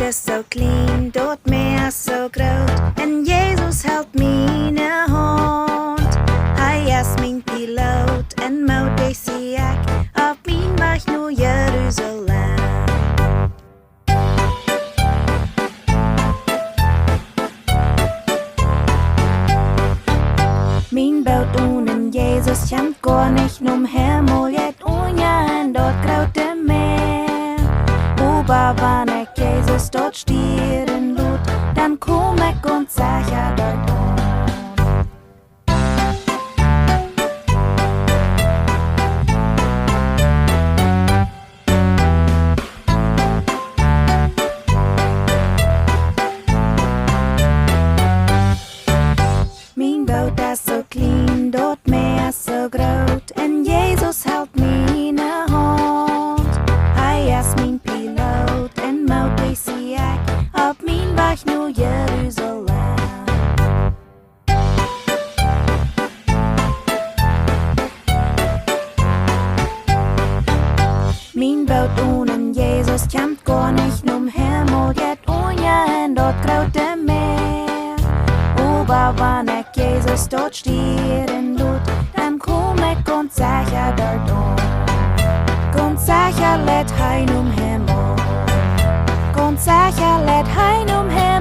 is so klein, Daut Mäa so groot. En Jezus helpt miene hand. Hij is mijn piloot en mootich zie ik op mijn weg naar Jeruzalem. Mien Boot onen Jezus Kjemt goanich nom Himmel, Jeit, unja en Daut Mäa. Aber wann ich Jezus dort stieren Loot, dann komm ich und secha dort an. Mien Boot is so klein, Daut Mäa so groot. En Jezus helpt miene hand. Hij is mijn Piloot en mootich zie ik op mijn weg naar Jeruzalem. Mien Boot onen Jezus Kjemt goanich nom Himmel, Jeit, unja en Daut Mäa. Aber wann ich Jezus dort stieren Loot, dann komm ich und secha dort an. Und secha Leet hein Himmel. Und secha Leet hein Himmel.